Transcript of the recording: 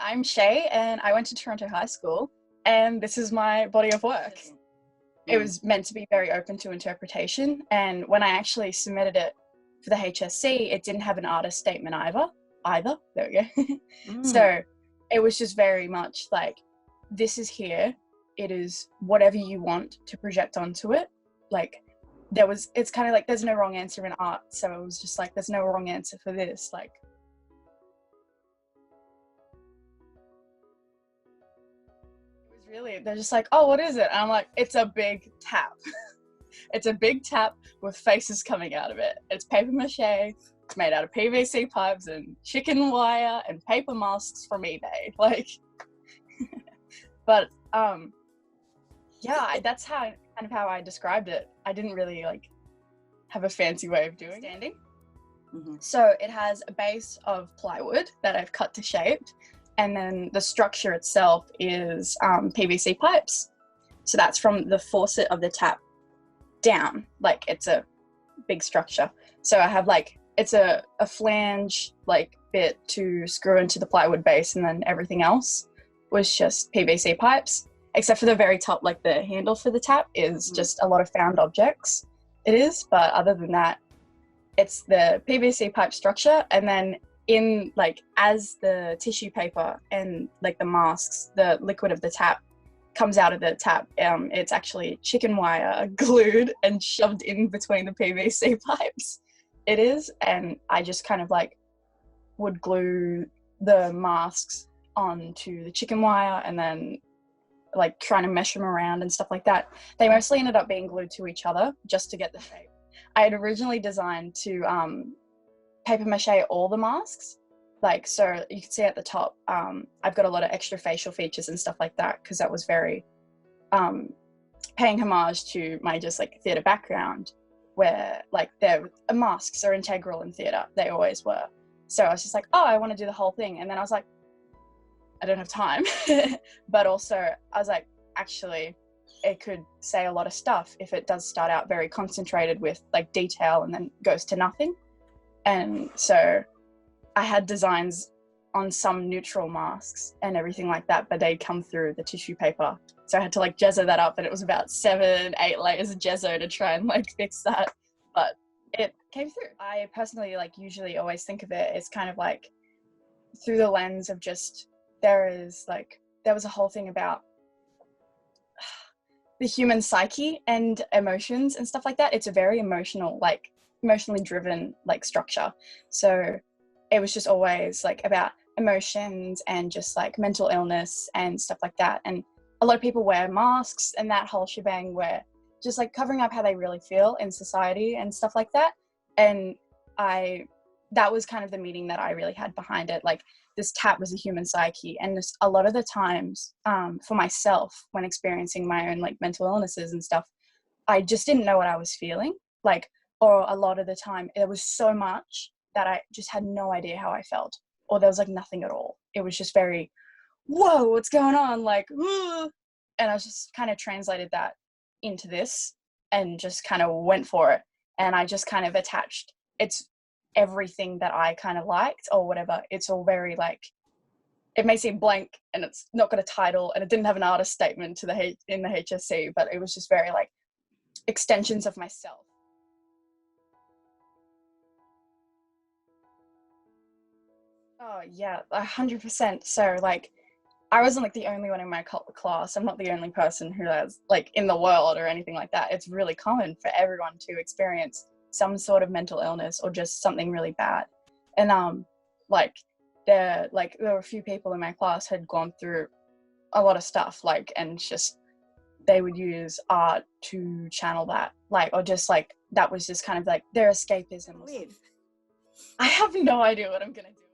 I'm Shae and I went to Toronto High School and this is my body of work. It was meant to be very open to interpretation, and when I actually submitted it for the HSC, it didn't have an artist statement either. There we go. So it was just very much like, this is here. It is whatever you want to project onto it. Like it's kind of like there's no wrong answer in art. So it was just like, there's no wrong answer for this. Like, it was really, they're just like, oh, what is it? And I'm like, it's a big tap. It's a big tap with faces coming out of it. It's paper mache. It's made out of PVC pipes and chicken wire and paper masks from eBay. Like, but yeah, that's how I described it. I didn't really like have a fancy way of doing it. So it has a base of plywood that I've cut to shape, and then the structure itself is PVC pipes. So that's from the faucet of the tap down. Like, it's a big structure. So I have like, it's a flange like bit to screw into the plywood base, and then everything else was just PVC pipes, except for the very top, like the handle for the tap is just a lot of found objects. It is, but other than that, it's the PVC pipe structure, and then in like, as the tissue paper and like the masks, the liquid of the tap comes out of the tap, it's actually chicken wire glued and shoved in between the PVC pipes. It is, and I just kind of like would glue the masks onto the chicken wire and then like trying to mesh them around and stuff like that. They mostly ended up being glued to each other just to get the shape. I had originally designed to paper mache all the masks. Like, so you can see at the top, I've got a lot of extra facial features and stuff like that, because that was very paying homage to my just like theatre background, where like masks are integral in theatre. They always were. So I was just like, oh, I want to do the whole thing. And then I was like, I don't have time. But also I was like, actually, it could say a lot of stuff if it does start out very concentrated with like detail and then goes to nothing. And so I had designs on some neutral masks and everything like that, but they'd come through the tissue paper. So I had to like gesso that up, and it was about 7-8 layers of gesso to try and like fix that. But it came through. I personally like usually always think of it as kind of like through the lens of just, there was a whole thing about the human psyche and emotions and stuff like that. It's a very emotionally driven like structure. So it was just always like about emotions and just like mental illness and stuff like that. And a lot of people wear masks and that whole shebang, where just like covering up how they really feel in society and stuff like that. And that was kind of the meaning that I really had behind it. Like, this tap was a human psyche, and just a lot of the times for myself, when experiencing my own like mental illnesses and stuff, I just didn't know what I was feeling. Like, or a lot of the time there was so much that I just had no idea how I felt, or there was like nothing at all. It was just very, whoa, what's going on? Like, ugh. And I just kind of translated that into this and just kind of went for it. And I just kind of attached, it's everything that I kind of liked or whatever. It's all very like, it may seem blank and it's not got a title and it didn't have an artist statement in the HSC, but it was just very like extensions of myself. Oh yeah, 100%. So like, I wasn't like the only one in my class. I'm not the only person who has like in the world or anything like that. It's really common for everyone to experience some sort of mental illness or just something really bad. And there were a few people in my class had gone through a lot of stuff, like, and just they would use art to channel that, like, or just like that was just kind of like their escapism. I have no idea what I'm gonna do.